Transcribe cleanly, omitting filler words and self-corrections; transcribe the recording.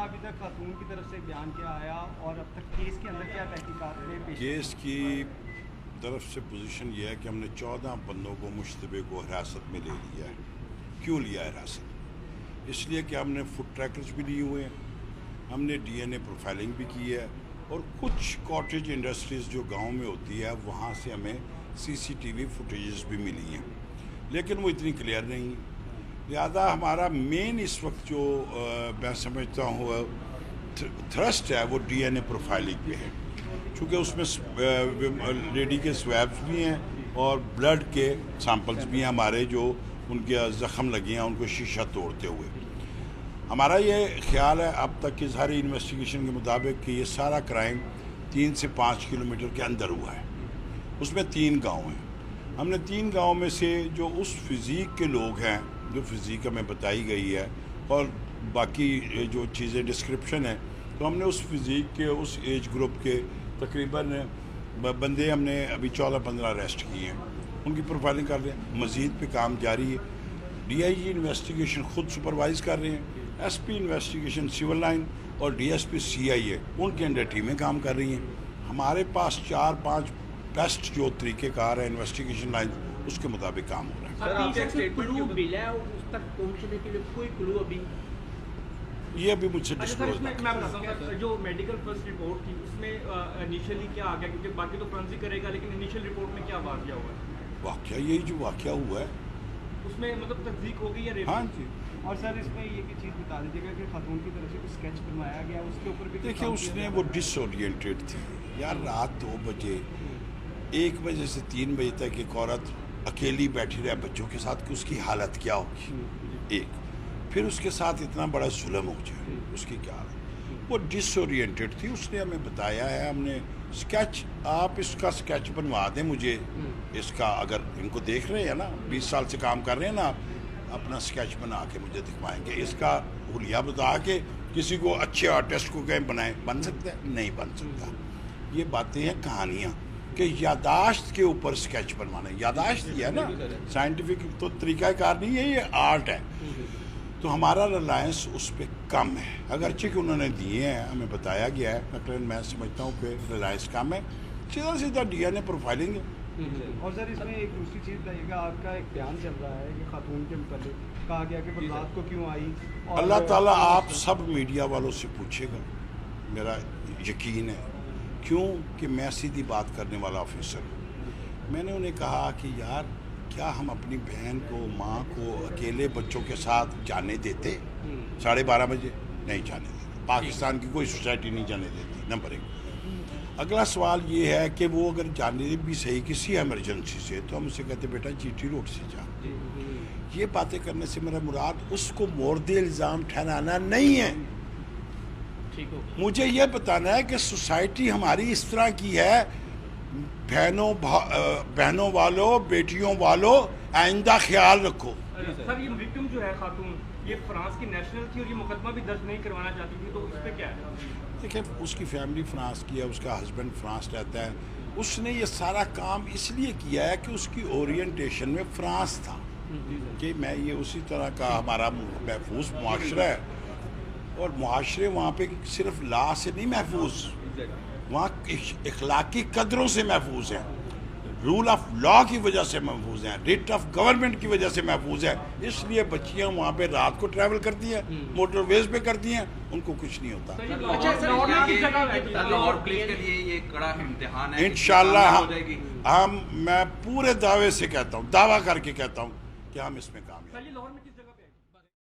ابھی تک خاتون کی طرف سے بیان کیا آیا اور اب تک کیس کے اندر کیا تحقیقات میں پیش؟ کیس کی طرف سے پوزیشن یہ ہے کہ ہم نے 14 بندوں کو مشتبہ کو حراست میں لے لیا ہے. کیوں لیا حراست؟ اس لیے کہ ہم نے فوٹ ٹریکرز بھی لیے ہوئے ہیں, ہم نے ڈی این اے پروفائلنگ بھی کی ہے, اور کچھ کاٹیج انڈسٹریز جو گاؤں میں ہوتی ہے وہاں سے ہمیں سی سی ٹی وی فوٹیجز بھی ملی ہیں, لیکن وہ اتنی کلیئر نہیں. لہذا ہمارا مین اس وقت جو میں سمجھتا ہوں تھرسٹ ہے وہ ڈی این اے پروفائلنگ پہ ہے, چونکہ اس میں لیڈی کے سویبس بھی ہیں اور بلڈ کے سیمپلز بھی ہیں ہمارے, جو ان کے زخم لگے ہیں ان کو شیشہ توڑتے ہوئے. ہمارا یہ خیال ہے اب تک کی ساری انویسٹیگیشن کے مطابق کہ یہ سارا کرائم 3 سے 5 کلومیٹر کے اندر ہوا ہے. اس میں 3 گاؤں ہیں. ہم نے 3 گاؤں میں سے جو اس فزیک کے لوگ ہیں, جو فزیک ہمیں بتائی گئی ہے اور باقی جو چیزیں ڈسکرپشن ہے, تو ہم نے اس فزیک کے اس ایج گروپ کے تقریباً بندے ہم نے ابھی 14-15 اریسٹ کیے ہیں, ان کی پروفائلنگ کر رہے ہیں. مزید پہ کام جاری ہے. ڈی آئی جی انویسٹیگیشن خود سپروائز کر رہے ہیں, S P investigation civil line اور ڈی ایس پی سی آئی اے ان کے انڈر ٹیمیں کام کر رہی ہیں. ہمارے پاس 4-5 بیسٹ جو طریقہ کار ہے انویسٹیگیشن لائن, اس کے مطابق کام ہو رہا ہے. یہ ابھی مجھ سے ڈسکلوز جو میڈیکل فرسٹ رپورٹ تھی اس میں انیشلی کیا آ گیا, کیونکہ باقی تو فرانسک کرے گا, لیکن انیشل رپورٹ میں کیا واقعہ ہوا ہے؟ واقعہ یہی جو واقعہ ہوا ہے اس میں مطلب تصدیق ہو گئی یا ریپ؟ ہاں جی. اور سر اس میں یہ چیز بتا دیجیے گا کہ خاتون کی طرف سے کچھ اسکیچ بنوایا گیا, اس کے اوپر بھی دیکھیے اس نے وہ ڈس اورینٹیڈ تھی یار. رات 2 بجے 1 بجے سے 3 بجے تک ایک عورت اکیلی بیٹھی رہے بچوں کے ساتھ, کہ اس کی حالت کیا ہوگی. ایک پھر اس کے ساتھ اتنا بڑا ظلم ہو جائے, اس کی کیا حالت. وہ ڈس اورینٹیڈ تھی. اس نے ہمیں بتایا ہے, ہم نے اسکیچ, آپ اس کا اسکیچ بنوا دیں مجھے اس کا, اگر ان کو دیکھ رہے ہیں نا 20 سال سے کام کر رہے ہیں نا, آپ اپنا اسکیچ بنا کے مجھے دکھوائیں گے. اس کا حلیہ بتا کے کسی کو اچھے آرٹسٹ کو کہیں بنائیں, بن سکتا ہے؟ نہیں بن سکتا. یہ باتیں ہیں کہانیاں کہ یاداشت کے اوپر اسکیچ بنوانا. یاداشت یہ ہے نا, سائنٹیفک تو طریقہ کار نہیں ہے, یہ آرٹ ہے. تو ہمارا ریلائنس اس پہ کم ہے, اگرچہ کہ انہوں نے دیے ہیں, ہمیں بتایا گیا ہے, لیکن میں سمجھتا ہوں کہ ریلائنس کم ہے. سیدھا ڈی این اے پروفائلنگ ہے. اور سر اس میں ایک دوسری چیز بتائیے گا, آپ کا ایک بیان چل رہا ہے کہ خاتون کے متعلق کہا گیا کہ رات کو کیوں آئی. اللہ تعالیٰ آپ سب میڈیا والوں سے پوچھے گا, میرا یقین ہے. کیوں کہ میں سیدھی بات کرنے والا آفیسر ہوں. میں نے انہیں کہا کہ یار کیا ہم اپنی بہن کو, ماں کو اکیلے بچوں کے ساتھ جانے دیتے؟ 12:30 بجے نہیں جانے دیتے. پاکستان کی کوئی سوسائٹی نہیں جانے دیتی, نمبر 1. اگلا سوال یہ ہے کہ وہ اگر جانے بھی صحیح کسی ایمرجنسی سے, تو ہم اسے کہتے بیٹا جی ٹی روڈ سے جا. یہ باتیں کرنے سے میرا مراد اس کو مورد الزام ٹھہرانا نہیں ہے. مجھے یہ بتانا ہے کہ سوسائٹی ہماری اس طرح کی ہے, بہنوں والوں, بیٹیوں والوں, آئندہ خیال رکھو. سر یہ وکٹم جو ہے خاتون, یہ فرانس کی نیشنل تھی اور یہ مقدمہ بھی درج نہیں کروانا چاہتی تھی, تو اس پہ کیا ہے؟ دیکھیں اس کی فیملی فرانس کی ہے, اس کا ہسبینڈ فرانس رہتا ہے. اس نے یہ سارا کام اس لیے کیا ہے کہ اس کی اورینٹیشن میں فرانس تھا, کہ میں یہ اسی طرح کا ہمارا محفوظ معاشرہ ہے, اور معاشرے وہاں پہ صرف لا سے نہیں محفوظ, وہاں اخلاقی قدروں سے محفوظ ہیں, رول آف لا کی وجہ سے محفوظ ہیں, ریٹ آف گورنمنٹ کی وجہ سے محفوظ ہے. اس لیے بچیاں وہاں پہ رات کو ٹریول کرتی ہیں, موٹر ویز پہ کرتی ہیں, ان کو کچھ نہیں ہوتا. انشاءاللہ میں پورے دعوے سے کہتا ہوں, دعویٰ کر کے کہتا ہوں کہ ہم اس میں کامیاب ہیں.